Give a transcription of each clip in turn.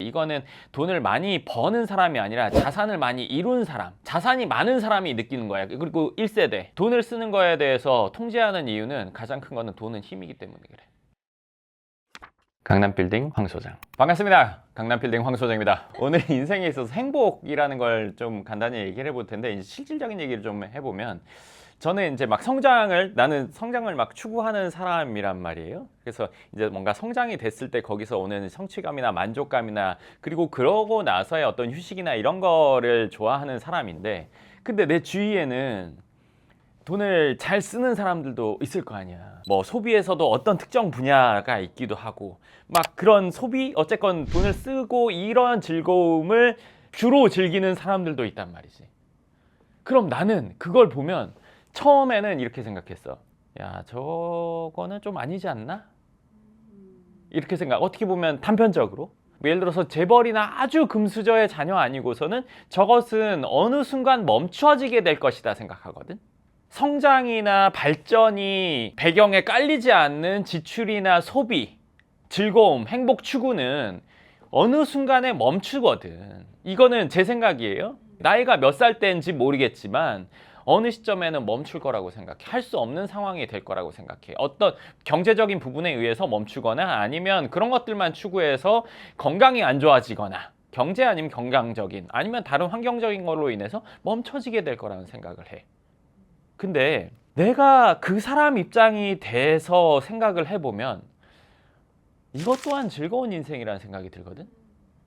이거는 돈을 많이 버는 사람이 아니라 자산을 많이 이룬 사람, 자산이 많은 사람이 느끼는 거야. 그리고 1세대 돈을 쓰는 거에 대해서 통제하는 이유는 가장 큰 거는 돈은 힘이기 때문에 그래. 강남빌딩 황 소장, 반갑습니다. 강남빌딩 황 소장입니다. 오늘 인생에 있어서 행복이라는 걸 좀 간단히 얘기를 해볼 텐데, 이제 실질적인 얘기를 좀 해보면, 저는 이제 막 나는 성장을 막 추구하는 사람이란 말이에요. 그래서 이제 뭔가 성장이 됐을 때 거기서 오는 성취감이나 만족감이나, 그리고 그러고 나서의 어떤 휴식이나 이런 거를 좋아하는 사람인데, 근데 내 주위에는 돈을 잘 쓰는 사람들도 있을 거 아니야. 뭐 소비에서도 어떤 특정 분야가 있기도 하고, 막 그런 소비, 어쨌건 돈을 쓰고 이런 즐거움을 주로 즐기는 사람들도 있단 말이지. 그럼 나는 그걸 보면 처음에는 이렇게 생각했어. 야, 저거는 좀 아니지 않나? 이렇게 생각. 어떻게 보면 단편적으로. 예를 들어서 재벌이나 아주 금수저의 자녀 아니고서는 저것은 어느 순간 멈춰지게 될 것이다 생각하거든. 성장이나 발전이 배경에 깔리지 않는 지출이나 소비, 즐거움, 행복 추구는 어느 순간에 멈추거든. 이거는 제 생각이에요. 나이가 몇 살 때인지 모르겠지만 어느 시점에는 멈출 거라고 생각해. 할 수 없는 상황이 될 거라고 생각해. 어떤 경제적인 부분에 의해서 멈추거나, 아니면 그런 것들만 추구해서 건강이 안 좋아지거나, 경제 아니면 건강적인, 아니면 다른 환경적인 걸로 인해서 멈춰지게 될 거라는 생각을 해. 근데 내가 그 사람 입장이 돼서 생각을 해보면 이것 또한 즐거운 인생이라는 생각이 들거든.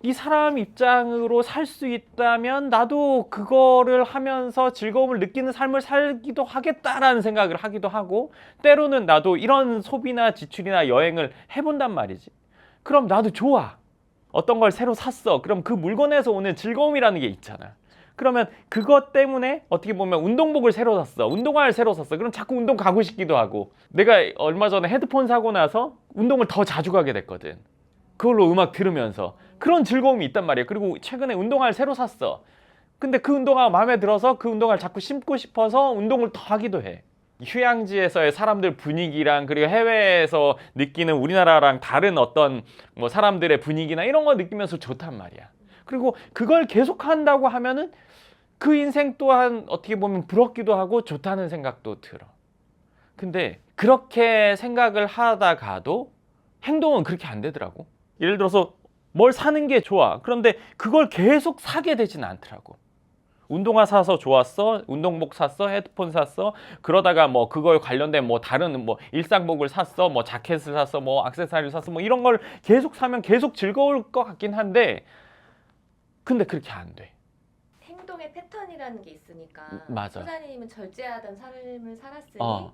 이 사람 입장으로 살 수 있다면 나도 그거를 하면서 즐거움을 느끼는 삶을 살기도 하겠다라는 생각을 하기도 하고, 때로는 나도 이런 소비나 지출이나 여행을 해본단 말이지. 그럼 나도 좋아. 어떤 걸 새로 샀어. 그럼 그 물건에서 오는 즐거움이라는 게 있잖아. 그러면 그것 때문에 어떻게 보면 운동복을 새로 샀어. 운동화를 새로 샀어. 그럼 자꾸 운동 가고 싶기도 하고. 내가 얼마 전에 헤드폰 사고 나서 운동을 더 자주 가게 됐거든. 그걸로 음악 들으면서. 그런 즐거움이 있단 말이에요. 그리고 최근에 운동화를 새로 샀어. 근데 그 운동화가 마음에 들어서 그 운동화를 자꾸 신고 싶어서 운동을 더 하기도 해. 휴양지에서의 사람들 분위기랑, 그리고 해외에서 느끼는 우리나라랑 다른 어떤 뭐 사람들의 분위기나 이런 거 느끼면서 좋단 말이야. 그리고 그걸 계속 한다고 하면은 그 인생 또한 어떻게 보면 부럽기도 하고 좋다는 생각도 들어. 근데 그렇게 생각을 하다가도 행동은 그렇게 안 되더라고. 예를 들어서 뭘 사는 게 좋아. 그런데 그걸 계속 사게 되진 않더라고. 운동화 사서 좋았어. 운동복 샀어. 헤드폰 샀어. 그러다가 뭐 그거에 관련된 뭐 다른 뭐 일상복을 샀어. 뭐 자켓을 샀어. 뭐 액세서리를 샀어. 뭐 이런 걸 계속 사면 계속 즐거울 것 같긴 한데, 근데 그렇게 안 돼. 행동의 패턴이라는 게 있으니까 맞아. 소장님은 절제하던 삶을 살았으니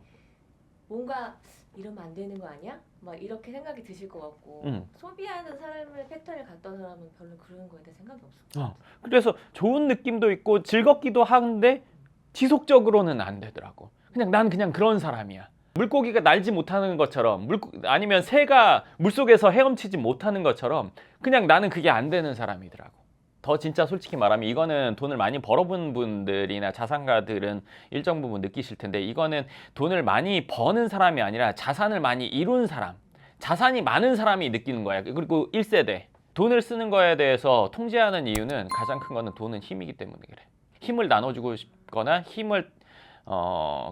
뭔가 이러면 안 되는 거 아니야? 막 이렇게 생각이 드실 것 같고, 소비하는 삶의 패턴을 갖던 사람은 별로 그런 거에 대해 생각이 없을 것 같아요. 그래서 좋은 느낌도 있고 즐겁기도 하는데 지속적으로는 안 되더라고. 난 그냥 그런 사람이야. 물고기가 날지 못하는 것처럼, 아니면 새가 물속에서 헤엄치지 못하는 것처럼 그냥 나는 그게 안 되는 사람이더라고. 더 진짜 솔직히 말하면 이거는 돈을 많이 벌어본 분들이나 자산가들은 일정 부분 느끼실 텐데, 이거는 돈을 많이 버는 사람이 아니라 자산을 많이 이룬 사람, 자산이 많은 사람이 느끼는 거야. 그리고 1세대 돈을 쓰는 거에 대해서 통제하는 이유는 가장 큰 거는 돈은 힘이기 때문에 그래. 힘을 나눠주고 싶거나 힘을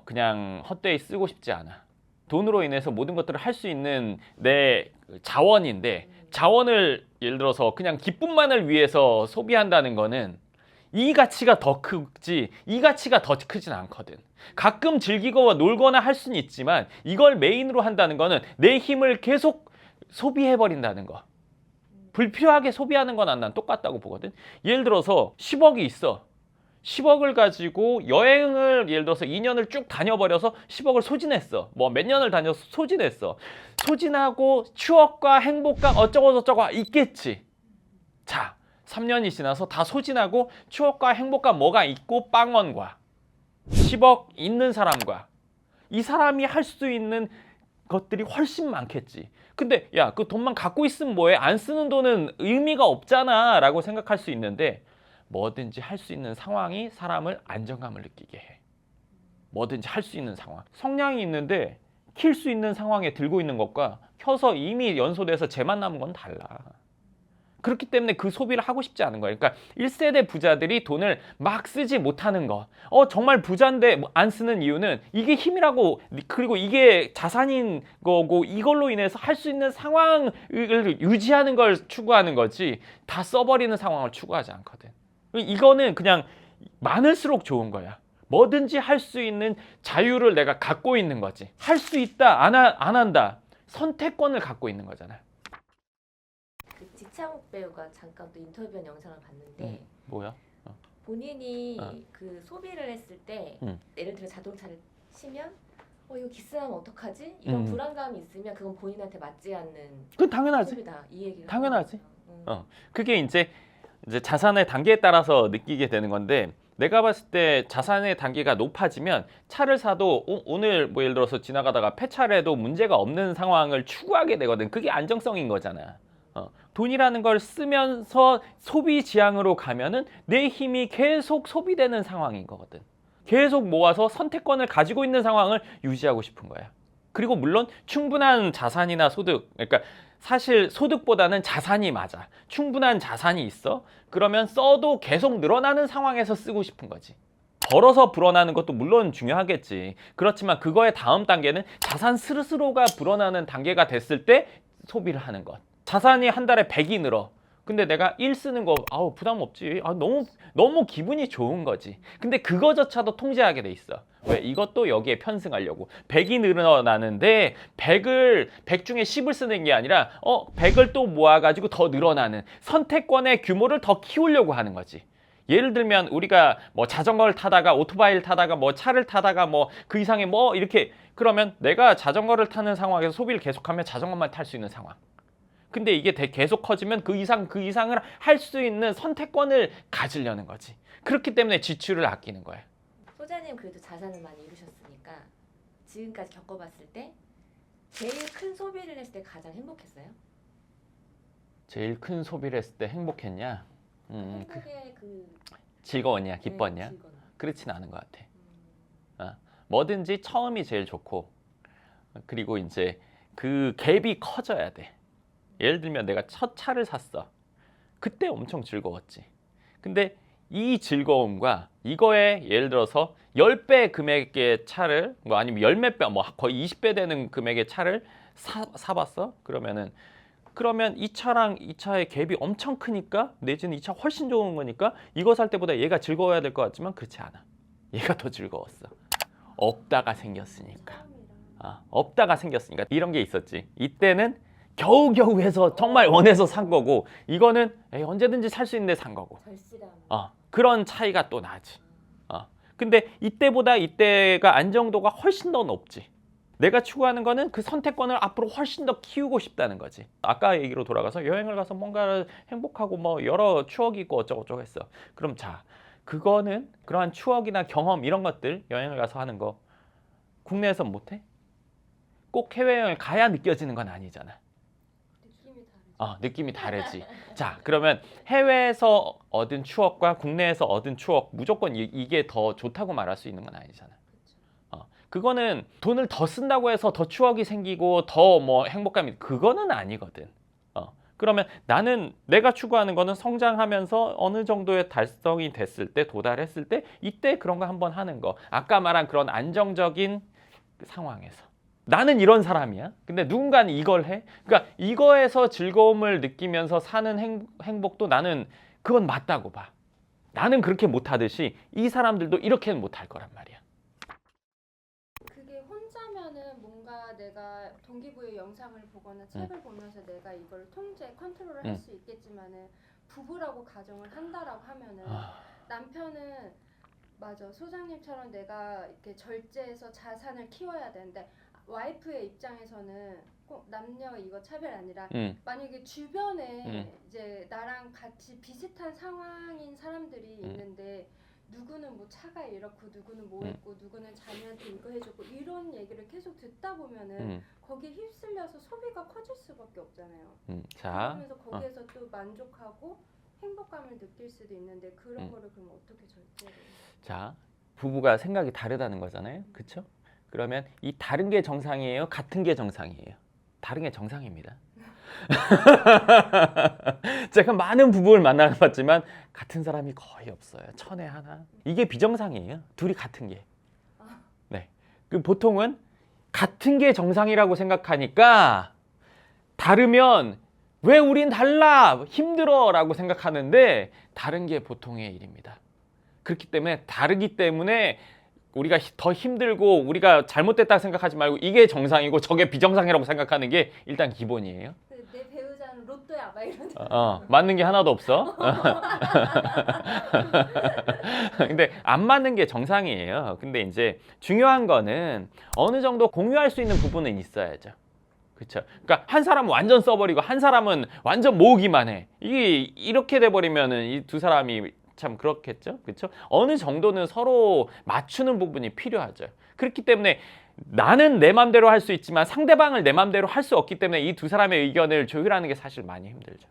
그냥 헛되이 쓰고 싶지 않아. 돈으로 인해서 모든 것들을 할 수 있는 내 자원인데, 자원을 예를 들어서 그냥 기쁨만을 위해서 소비한다는 거는 이 가치가 더 크지 이 가치가 더 크진 않거든. 가끔 즐기거나 놀거나 할 수는 있지만 이걸 메인으로 한다는 거는 내 힘을 계속 소비해버린다는 거. 불필요하게 소비하는 건 난 똑같다고 보거든. 예를 들어서 10억이 있어. 10억을 가지고 여행을 예를 들어서 2년을 쭉 다녀버려서 10억을 소진했어. 뭐 몇 년을 다녀서 소진했어. 소진하고 추억과 행복과 어쩌고저쩌고 있겠지. 자, 3년이 지나서 다 소진하고 추억과 행복과 뭐가 있고, 빵원과 10억 있는 사람과 이 사람이 할 수 있는 것들이 훨씬 많겠지. 근데 야, 그 돈만 갖고 있으면 뭐해? 안 쓰는 돈은 의미가 없잖아 라고 생각할 수 있는데, 뭐든지 할 수 있는 상황이 사람을 안정감을 느끼게 해. 뭐든지 할 수 있는 상황. 성냥이 있는데 킬 수 있는 상황에 들고 있는 것과 켜서 이미 연소돼서 재만 남은 건 달라. 그렇기 때문에 그 소비를 하고 싶지 않은 거예요. 그러니까 1세대 부자들이 돈을 막 쓰지 못하는 거. 정말 부자인데 안 쓰는 이유는 이게 힘이라고, 그리고 이게 자산인 거고 이걸로 인해서 할 수 있는 상황을 유지하는 걸 추구하는 거지 다 써버리는 상황을 추구하지 않거든. 이거는 그냥 많을수록 좋은 거야. 뭐든지 할 수 있는 자유를 내가 갖고 있는 거지. 할 수 있다, 안 한다. 선택권을 갖고 있는 거잖아. 그 지창욱 배우가 잠깐 또 인터뷰한 영상을 봤는데 뭐야? 본인이 그 소비를 했을 때 예를 들어 자동차를 시면 이거 기스나면 어떡하지? 이런 불안감이 있으면 그건 본인한테 맞지 않는 그건 당연하지. 소비다. 이 얘기를 당연하지. 그게 이제 자산의 단계에 따라서 느끼게 되는 건데, 내가 봤을 때 자산의 단계가 높아지면 차를 사도 오늘 뭐 예를 들어서 지나가다가 폐차를 해도 문제가 없는 상황을 추구하게 되거든. 그게 안정성인 거잖아. 돈이라는 걸 쓰면서 소비 지향으로 가면은 내 힘이 계속 소비되는 상황인 거거든. 계속 모아서 선택권을 가지고 있는 상황을 유지하고 싶은 거야. 그리고 물론 충분한 자산이나 소득, 그러니까 사실 소득보다는 자산이 맞아. 충분한 자산이 있어. 그러면 써도 계속 늘어나는 상황에서 쓰고 싶은 거지. 벌어서 불어나는 것도 물론 중요하겠지. 그렇지만 그거의 다음 단계는 자산 스스로가 불어나는 단계가 됐을 때 소비를 하는 것. 자산이 한 달에 100이 늘어. 근데 내가 1 쓰는 거 부담 없지. 너무 기분이 좋은 거지. 근데 그거조차도 통제하게 돼 있어. 왜? 이것도 여기에 편승하려고. 100이 늘어나는데 100 중에 10을 쓰는 게 아니라 100을 또 모아가지고 더 늘어나는 선택권의 규모를 더 키우려고 하는 거지. 예를 들면 우리가 뭐 자전거를 타다가 오토바이를 타다가 뭐 차를 타다가 뭐 그 이상의 뭐 이렇게, 그러면 내가 자전거를 타는 상황에서 소비를 계속하면 자전거만 탈 수 있는 상황. 근데 이게 계속 커지면 그 이상을 할 수 있는 선택권을 가지려는 거지. 그렇기 때문에 지출을 아끼는 거야. 소장님 그래도 자산을 많이 이루셨으니까 지금까지 겪어봤을 때 제일 큰 소비를 했을 때 가장 행복했어요? 제일 큰 소비를 했을 때 행복했냐? 행복의 즐거웠냐? 기뻤냐? 그렇진 않은 것 같아. 뭐든지 처음이 제일 좋고, 그리고 이제 그 갭이 커져야 돼. 예를 들면 내가 첫 차를 샀어. 그때 엄청 즐거웠지. 근데 이 즐거움과 이거에 예를 들어서 10배 금액의 차를, 뭐 아니면 10몇 배, 뭐 거의 20배 되는 금액의 차를 사봤어? 그러면 이 차랑 이 차의 갭이 엄청 크니까, 내지는 이 차 훨씬 좋은 거니까 이거 살 때보다 얘가 즐거워야 될 것 같지만 그렇지 않아. 얘가 더 즐거웠어. 없다가 생겼으니까. 없다가 생겼으니까. 이런 게 있었지. 이때는 겨우겨우 해서 정말 원해서 산 거고, 이거는 언제든지 살 수 있는데 산 거고. 절실함. 그런 차이가 또 나지. 근데 이때보다 이때가 안정도가 훨씬 더 높지. 내가 추구하는 거는 그 선택권을 앞으로 훨씬 더 키우고 싶다는 거지. 아까 얘기로 돌아가서 여행을 가서 뭔가 행복하고 뭐 여러 추억이 있고 어쩌고저쩌고 했어. 그럼 자, 그거는 그러한 추억이나 경험 이런 것들, 여행을 가서 하는 거 국내에서 못해? 꼭 해외여행을 가야 느껴지는 건 아니잖아. 느낌이 다르지. 자, 그러면 해외에서 얻은 추억과 국내에서 얻은 추억, 무조건 이게 더 좋다고 말할 수 있는 건 아니잖아. 그거는 돈을 더 쓴다고 해서 더 추억이 생기고 더 뭐 행복감이, 그거는 아니거든. 그러면 나는 내가 추구하는 거는 성장하면서 어느 정도의 달성이 됐을 때, 도달했을 때, 이때 그런 거 한번 하는 거. 아까 말한 그런 안정적인 상황에서. 나는 이런 사람이야. 근데 누군가는 이걸 해. 그러니까 이거에서 즐거움을 느끼면서 사는 행복도 나는 그건 맞다고 봐. 나는 그렇게 못하듯이 이 사람들도 이렇게는 못할 거란 말이야. 그게 혼자면은 뭔가 내가 동기부여 영상을 보거나 책을 보면서 내가 이걸 컨트롤을 할 수 있겠지만은 부부라고 가정을 한다라고 하면은 남편은 맞아, 소장님처럼 내가 이렇게 절제해서 자산을 키워야 되는데, 와이프의 입장에서는 꼭 남녀 이거 차별 아니라 만약에 주변에 이제 나랑 같이 비슷한 상황인 사람들이 있는데, 누구는 뭐 차가 이렇고 누구는 뭐 했고 누구는 자녀한테 이거 해줬고 이런 얘기를 계속 듣다 보면은 거기에 휩쓸려서 소비가 커질 수밖에 없잖아요. 그러면서 거기에서 또 만족하고 행복감을 느낄 수도 있는데, 그런 거를 그럼 어떻게 절제를? 자, 부부가 생각이 다르다는 거잖아요. 그렇죠? 그러면 이 다른 게 정상이에요? 같은 게 정상이에요? 다른 게 정상입니다. 제가 많은 부부를 만나봤지만 같은 사람이 거의 없어요. 천에 하나. 이게 비정상이에요. 둘이 같은 게. 네. 그 보통은 같은 게 정상이라고 생각하니까 다르면 왜 우린 달라 힘들어 라고 생각하는데 다른 게 보통의 일입니다. 그렇기 때문에 다르기 때문에 우리가 더 힘들고 우리가 잘못됐다고 생각하지 말고 이게 정상이고 저게 비정상이라고 생각하는 게 일단 기본이에요. 내 배우자는 로또야 막 이런. 맞는 게 하나도 없어. 근데 안 맞는 게 정상이에요. 근데 이제 중요한 거는 어느 정도 공유할 수 있는 부분은 있어야죠. 그렇죠. 그러니까 한 사람은 완전 써버리고 한 사람은 완전 모으기만 해. 이게 이렇게 돼버리면은 이 두 사람이 참 그렇겠죠. 그렇죠. 어느 정도는 서로 맞추는 부분이 필요하죠. 그렇기 때문에 나는 내 맘대로 할 수 있지만 상대방을 내 맘대로 할 수 없기 때문에 이 두 사람의 의견을 조율하는 게 사실 많이 힘들죠.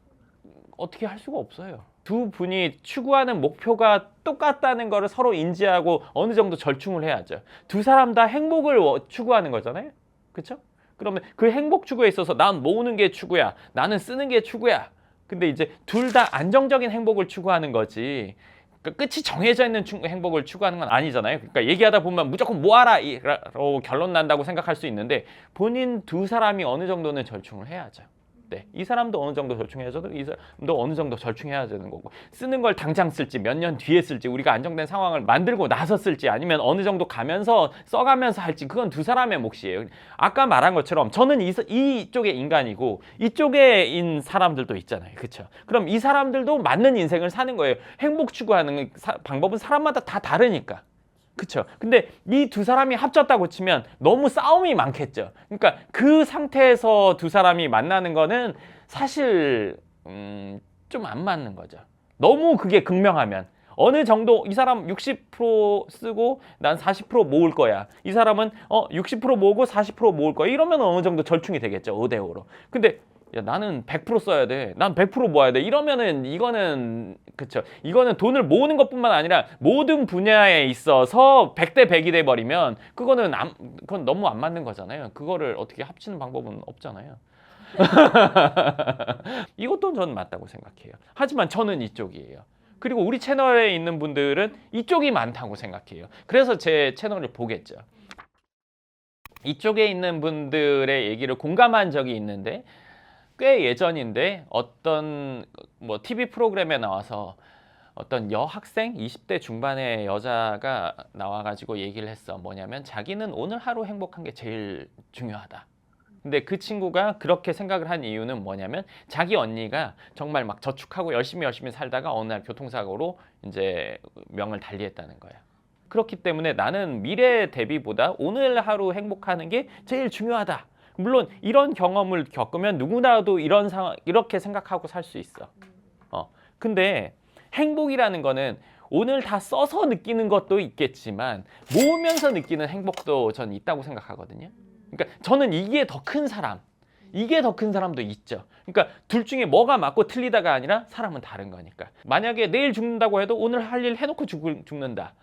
어떻게 할 수가 없어요. 두 분이 추구하는 목표가 똑같다는 거를 서로 인지하고 어느 정도 절충을 해야죠. 두 사람 다 행복을 추구하는 거잖아요. 그렇죠? 그러면 그 행복 추구에 있어서 난 모으는 게 추구야. 나는 쓰는 게 추구야. 근데 이제 둘 다 안정적인 행복을 추구하는 거지. 그러니까 끝이 정해져 있는 행복을 추구하는 건 아니잖아요. 그러니까 얘기하다 보면 무조건 모아라 라고 결론 난다고 생각할 수 있는데 본인 두 사람이 어느 정도는 절충을 해야죠. 네, 이 사람도 어느 정도 절충해야죠. 이 사람도 어느 정도 절충해야 되는 거고 쓰는 걸 당장 쓸지 몇 년 뒤에 쓸지 우리가 안정된 상황을 만들고 나서 쓸지 아니면 어느 정도 가면서 써가면서 할지 그건 두 사람의 몫이에요. 아까 말한 것처럼 저는 이쪽의 인간이고 이쪽에인 사람들도 있잖아요. 그렇죠? 그럼 이 사람들도 맞는 인생을 사는 거예요. 행복 추구하는 방법은 사람마다 다 다르니까. 그쵸. 근데 이 두 사람이 합쳤다고 치면 너무 싸움이 많겠죠. 그러니까 그 상태에서 두 사람이 만나는 거는 사실 좀 안 맞는 거죠. 너무 그게 극명하면 어느 정도 이 사람 60% 쓰고 난 40% 모을 거야. 이 사람은 60% 모으고 40% 모을 거야. 이러면 어느 정도 절충이 되겠죠. 5대5로. 근데 야, 나는 100% 써야 돼. 난 100% 모아야 돼. 이러면은 이거는 그쵸. 이거는 돈을 모으는 것뿐만 아니라 모든 분야에 있어서 100대 100이 돼 버리면 그건 너무 안 맞는 거잖아요. 그거를 어떻게 합치는 방법은 없잖아요. 이것도 저는 맞다고 생각해요. 하지만 저는 이쪽이에요. 그리고 우리 채널에 있는 분들은 이쪽이 많다고 생각해요. 그래서 제 채널을 보겠죠. 이쪽에 있는 분들의 얘기를 공감한 적이 있는데 꽤 예전인데 어떤 뭐 TV 프로그램에 나와서 어떤 여학생 20대 중반의 여자가 나와가지고 얘기를 했어. 뭐냐면 자기는 오늘 하루 행복한 게 제일 중요하다. 근데 그 친구가 그렇게 생각을 한 이유는 뭐냐면 자기 언니가 정말 막 저축하고 열심히 살다가 어느 날 교통사고로 이제 명을 달리했다는 거야. 그렇기 때문에 나는 미래 대비보다 오늘 하루 행복하는 게 제일 중요하다. 물론 이런 경험을 겪으면 누구나도 이렇게 생각하고 살 수 있어. 근데 행복이라는 거는 오늘 다 써서 느끼는 것도 있겠지만 모으면서 느끼는 행복도 전 있다고 생각하거든요. 그러니까 저는 이게 더 큰 사람, 이게 더 큰 사람도 있죠. 그러니까 둘 중에 뭐가 맞고 틀리다가 아니라 사람은 다른 거니까. 만약에 내일 죽는다고 해도 오늘 할 일 해놓고 죽는다.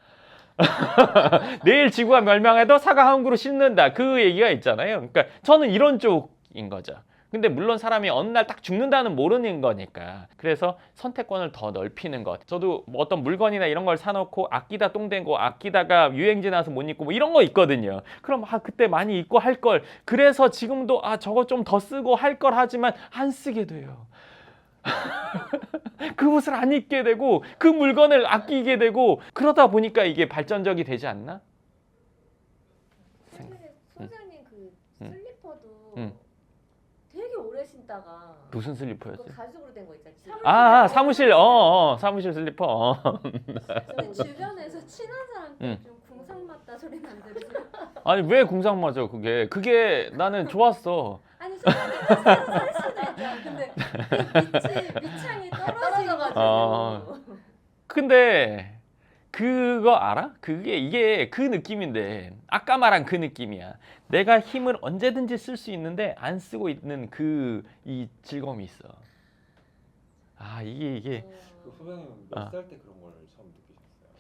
내일 지구가 멸망해도 사과 한 그루 씹는다. 그 얘기가 있잖아요. 그러니까 저는 이런 쪽인 거죠. 근데 물론 사람이 어느 날 딱 죽는다는 모르는 거니까. 그래서 선택권을 더 넓히는 것. 저도 뭐 어떤 물건이나 이런 걸 사놓고 아끼다 똥된 거, 아끼다가 유행지 나서 못 입고 뭐 이런 거 있거든요. 그럼 그때 많이 입고 할 걸. 그래서 지금도 저거 좀 더 쓰고 할 걸 하지만 안 쓰게 돼요. 그 옷을 안 입게 되고 그 물건을 아끼게 되고 그러다 보니까 이게 발전적이 되지 않나? 근데 선생님 그 슬리퍼도 응. 되게 오래 신다가 무슨 슬리퍼였어요? 그 가죽으로 된 거 있잖아요. 사무실 사무실 슬리퍼. 근데 주변에서 친한 사람들 좀 궁상 맞다 소리 난다면서요? 아니 왜 궁상 맞아 그게 나는 좋았어. 아니 선생님 살 수도 있죠. 근데 그 밑창이 떨어져가지고. 근데 그거 알아? 이게 그 느낌인데 아까 말한 그 느낌이야. 내가 힘을 언제든지 쓸 수 있는데 안 쓰고 있는 이 즐거움이 있어. 이게 그 후배님 몇 살 때 그런 걸 처음 느끼셨어요?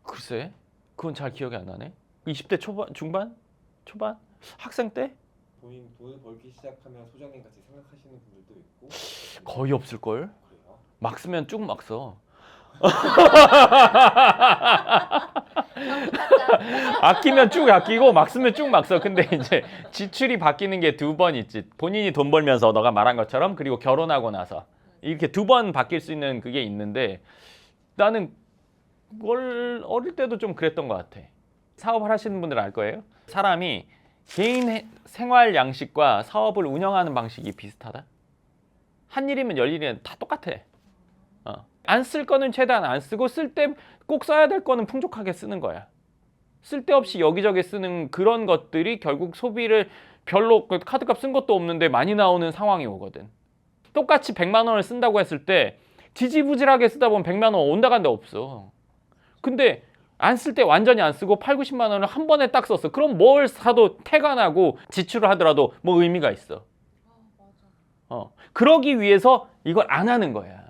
글쎄 그건 잘 기억이 안 나네. 20대 초반 중반 초반 학생 때 본인 돈을 벌기 시작하면 소장님 같이 생각하시는 분들도 있고 거의 없을걸? 그래요? 막 쓰면 쭉 막 써. 아끼면 쭉 아끼고 막 쓰면 쭉 막 써. 근데 이제 지출이 바뀌는 게 두 번 있지. 본인이 돈 벌면서 너가 말한 것처럼, 그리고 결혼하고 나서 이렇게 두 번 바뀔 수 있는 그게 있는데, 나는 어릴 때도 좀 그랬던 것 같아. 사업을 하시는 분들은 알 거예요. 사람이 개인 생활 양식과 사업을 운영하는 방식이 비슷하다. 한 일이면 열 일이면 다 똑같아. 안 쓸 거는 최대한 안 쓰고, 쓸 때 꼭 써야 될 거는 풍족하게 쓰는 거야. 쓸데없이 여기저기 쓰는 그런 것들이 결국 소비를 별로 카드값 쓴 것도 없는데 많이 나오는 상황이 오거든. 똑같이 100만 원을 쓴다고 했을 때 지지부진하게 쓰다 보면 100만 원 온다 간데 없어. 근데 안 쓸 때 완전히 안 쓰고 8, 90만 원을 한 번에 딱 썼어. 그럼 뭘 사도 태가 나고 지출을 하더라도 뭐 의미가 있어. 그러기 위해서 이걸 안 하는 거야.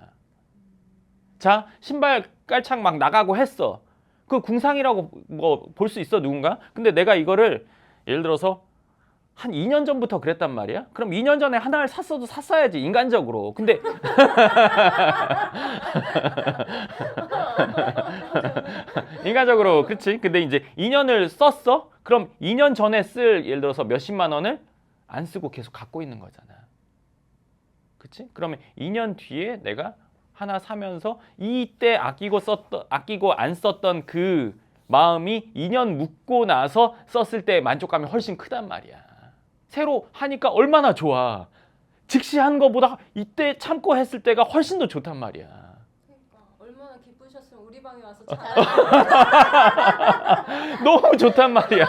자, 신발 깔창 막 나가고 했어. 그 궁상이라고 뭐 볼 수 있어, 누군가? 근데 내가 이거를 예를 들어서 한 2년 전부터 그랬단 말이야. 그럼 2년 전에 하나를 샀어도 샀어야지, 인간적으로. 근데 인간적으로 그렇지. 근데 이제 2년을 썼어? 그럼 2년 전에 쓸 예를 들어서 몇십만 원을 안 쓰고 계속 갖고 있는 거잖아. 그렇지? 그러면 2년 뒤에 내가 하나 사면서 이때 아끼고 안 썼던 그 마음이 2년 묵고 나서 썼을 때 만족감이 훨씬 크단 말이야. 새로 하니까 얼마나 좋아. 즉시 한 거보다 이때 참고 했을 때가 훨씬 더 좋단 말이야. 그러니까 얼마나 기쁘셨으면 우리 방에 와서 너무 좋단 말이야.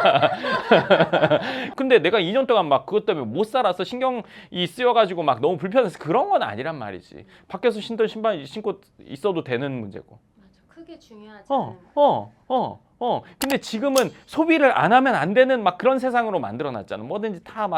근데 내가 2년 동안 막 그것 때문에 못 살아서 신경이 쓰여가지고 막 너무 불편해서 그런 건 아니란 말이지. 밖에서 신던 신발 신고 있어도 되는 문제고. 맞아, 크게 중요하지 않은 근데 지금은 소비를 안 하면 안 되는 막 그런 세상으로 만들어놨잖아. 뭐든지 다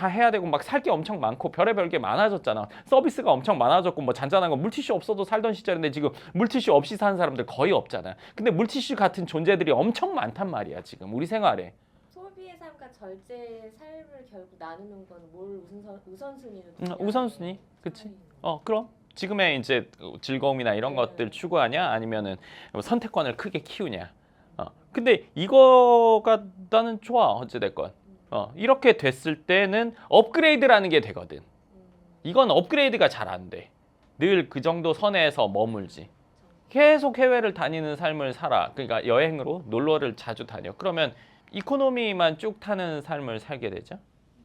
해야 되고 막 살 게 엄청 많고 별의별 게 많아졌잖아. 서비스가 엄청 많아졌고 뭐 잔잔한 거 물티슈 없어도 살던 시절인데 지금 물티슈 없이 사는 사람들 거의 없잖아. 근데 물티슈 같은 존재들이 엄청 많단 말이야, 지금 우리 생활에. 소비의 삶과 절제의 삶을 결국 나누는 건 뭘 우선순위로 두냐. 우선순위, 그치? 그럼 지금의 이제 즐거움이나 이런 것들 추구하냐, 아니면은 선택권을 크게 키우냐. 근데 이거가 나는 좋아, 어찌됐건. 이렇게 됐을 때는 업그레이드라는 게 되거든. 이건 업그레이드가 잘 안 돼. 늘 그 정도 선에서 머물지. 계속 해외를 다니는 삶을 살아. 그러니까 여행으로 놀러를 자주 다녀. 그러면 이코노미만 쭉 타는 삶을 살게 되죠.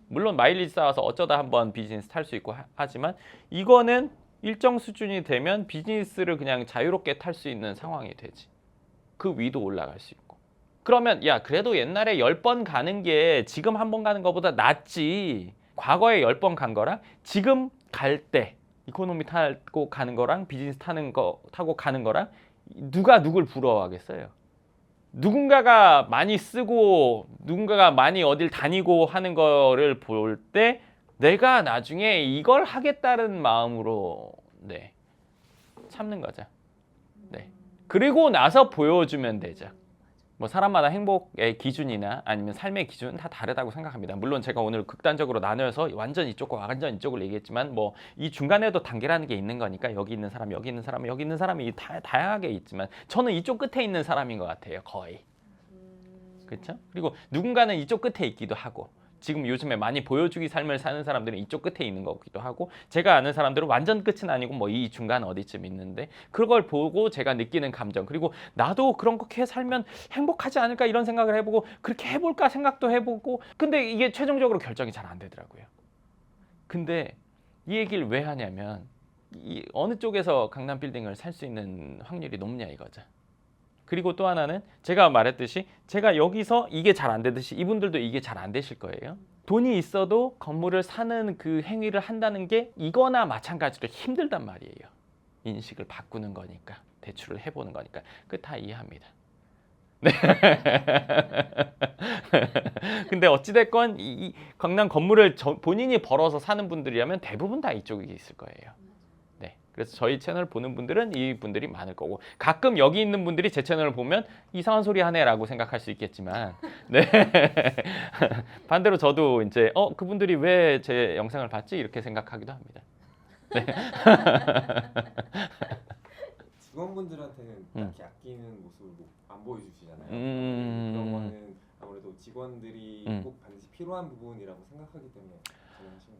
물론 마일리지 쌓아서 어쩌다 한번 비즈니스 탈 수 있고 하지만, 이거는 일정 수준이 되면 비즈니스를 그냥 자유롭게 탈 수 있는 상황이 되지. 그 위도 올라갈 수 있고. 그러면 야, 그래도 옛날에 10번 가는 게 지금 한 번 가는 것보다 낫지. 과거에 10번 간 거랑 지금 갈 때 이코노미 타고 가는 거랑 비즈니스 타고 가는 거랑 누가 누굴 부러워하겠어요? 누군가가 많이 쓰고 누군가가 많이 어딜 다니고 하는 거를 볼 때 내가 나중에 이걸 하겠다는 마음으로 참는 거죠. 그리고 나서 보여주면 되죠. 뭐 사람마다 행복의 기준이나 아니면 삶의 기준은 다 다르다고 생각합니다. 물론 제가 오늘 극단적으로 나눠서 완전 이쪽과 완전 이쪽을 얘기했지만, 뭐 이 중간에도 단계라는 게 있는 거니까 여기 있는 사람, 여기 있는 사람, 여기 있는 사람이 다양하게 있지만 저는 이쪽 끝에 있는 사람인 것 같아요, 거의. 그렇죠? 그리고 누군가는 이쪽 끝에 있기도 하고, 지금 요즘에 많이 보여주기 삶을 사는 사람들은 이쪽 끝에 있는 거기도 하고, 제가 아는 사람들은 완전 끝은 아니고 뭐 이 중간 어디쯤 있는데, 그걸 보고 제가 느끼는 감정, 그리고 나도 그렇게 살면 행복하지 않을까 이런 생각을 해보고, 그렇게 해볼까 생각도 해보고, 근데 이게 최종적으로 결정이 잘 안 되더라고요. 근데 이 얘기를 왜 하냐면, 어느 쪽에서 강남 빌딩을 살 수 있는 확률이 높냐 이거죠. 그리고 또 하나는 제가 말했듯이, 제가 여기서 이게 잘 안 되듯이 이분들도 이게 잘 안 되실 거예요. 돈이 있어도 건물을 사는 그 행위를 한다는 게 이거나 마찬가지로 힘들단 말이에요. 인식을 바꾸는 거니까, 대출을 해보는 거니까. 그 다 이해합니다. 네. 근데 어찌됐건 이 강남 건물을 본인이 벌어서 사는 분들이라면 대부분 다 이쪽에 있을 거예요. 그래서 저희 채널 보는 분들은 이 분들이 많을 거고 가끔 여기 있는 분들이 제 채널을 보면 이상한 소리 하네라고 생각할 수 있겠지만 네. 반대로 저도 이제 그분들이 왜 제 영상을 봤지 이렇게 생각하기도 합니다. 네. 직원분들한테는 딱히 아끼는 모습을 안 보여주시잖아요. 그런 거는 아무래도 직원들이 꼭 반드시 필요한 부분이라고 생각하기 때문에 진행하시는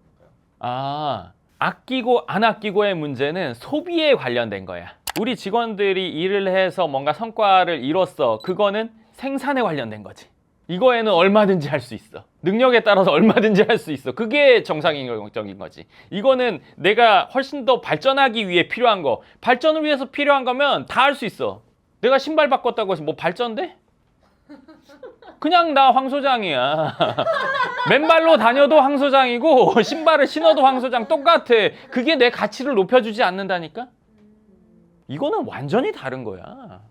걸까요? 아끼고 안 아끼고의 문제는 소비에 관련된 거야. 우리 직원들이 일을 해서 뭔가 성과를 이뤘어. 그거는 생산에 관련된 거지. 이거에는 얼마든지 할 수 있어. 능력에 따라서 얼마든지 할 수 있어. 그게 정상적인 거지. 이거는 내가 훨씬 더 발전하기 위해 필요한 거. 발전을 위해서 필요한 거면 다 할 수 있어. 내가 신발 바꿨다고 해서 뭐 발전돼? 그냥 나 황 소장이야. 맨발로 다녀도 황 소장이고 신발을 신어도 황 소장 똑같아. 그게 내 가치를 높여주지 않는다니까? 이거는 완전히 다른 거야.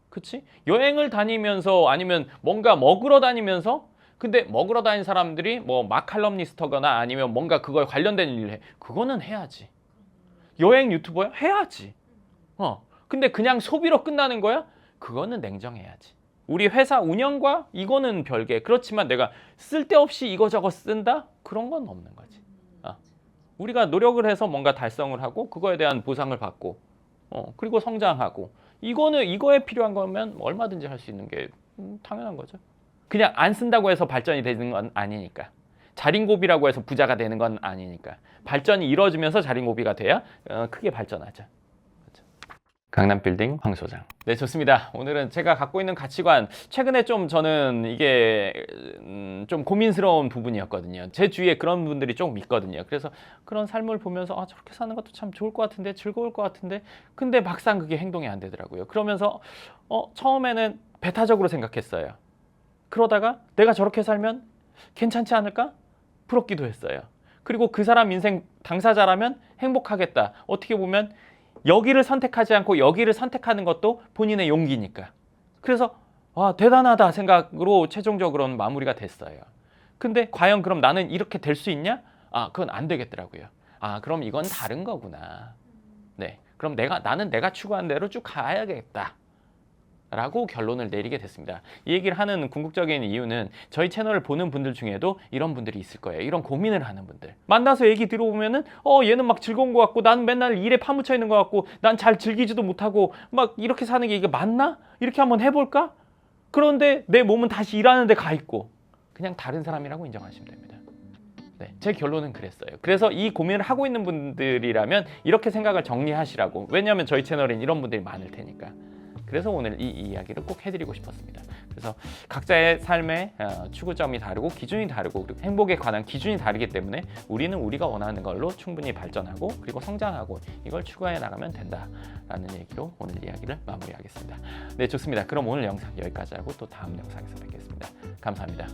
그치? 여행을 다니면서 아니면 뭔가 먹으러 다니면서 근데 먹으러 다니는 사람들이 뭐 마칼럼니스터거나 아니면 뭔가 그거에 관련된 일을 해. 그거는 해야지. 여행 유튜버야? 해야지. 근데 그냥 소비로 끝나는 거야? 그거는 냉정해야지. 우리 회사 운영과 이거는 별개. 그렇지만 내가 쓸데없이 이거저거 쓴다? 그런 건 없는 거지. 우리가 노력을 해서 뭔가 달성을 하고 그거에 대한 보상을 받고 그리고 성장하고 이거는 이거에 필요한 거면 얼마든지 할 수 있는 게 당연한 거죠. 그냥 안 쓴다고 해서 발전이 되는 건 아니니까. 자린고비라고 해서 부자가 되는 건 아니니까. 발전이 이루어지면서 자린고비가 돼야 크게 발전하죠. 강남빌딩 황 소장. 네, 좋습니다. 오늘은 제가 갖고 있는 가치관 최근에 좀 저는 이게 좀 고민스러운 부분이었거든요. 제 주위에 그런 분들이 좀 있거든요. 그래서 그런 삶을 보면서 저렇게 사는 것도 참 좋을 것 같은데 즐거울 것 같은데 근데 막상 그게 행동이 안 되더라고요. 그러면서 처음에는 배타적으로 생각했어요. 그러다가 내가 저렇게 살면 괜찮지 않을까? 부럽기도 했어요. 그리고 그 사람 인생 당사자라면 행복하겠다. 어떻게 보면 여기를 선택하지 않고 여기를 선택하는 것도 본인의 용기니까. 그래서 대단하다 생각으로 최종적으로는 마무리가 됐어요. 근데 과연 그럼 나는 이렇게 될 수 있냐? 그건 안 되겠더라고요. 그럼 이건 다른 거구나. 네, 그럼 나는 내가 추구한 대로 쭉 가야겠다. 라고 결론을 내리게 됐습니다. 이 얘기를 하는 궁극적인 이유는 저희 채널을 보는 분들 중에도 이런 분들이 있을 거예요. 이런 고민을 하는 분들. 만나서 얘기 들어보면은 얘는 막 즐거운 것 같고 나는 맨날 일에 파묻혀 있는 것 같고 난 잘 즐기지도 못하고 막 이렇게 사는 게 이게 맞나? 이렇게 한번 해볼까? 그런데 내 몸은 다시 일하는 데 가 있고 그냥 다른 사람이라고 인정하시면 됩니다. 네, 제 결론은 그랬어요. 그래서 이 고민을 하고 있는 분들이라면 이렇게 생각을 정리하시라고. 왜냐하면 저희 채널엔 이런 분들이 많을 테니까. 그래서 오늘 이 이야기를 꼭 해드리고 싶었습니다. 그래서 각자의 삶의 추구점이 다르고 기준이 다르고 그리고 행복에 관한 기준이 다르기 때문에 우리는 우리가 원하는 걸로 충분히 발전하고 그리고 성장하고 이걸 추구해 나가면 된다라는 얘기로 오늘 이야기를 마무리하겠습니다. 네, 좋습니다. 그럼 오늘 영상 여기까지 하고 또 다음 영상에서 뵙겠습니다. 감사합니다.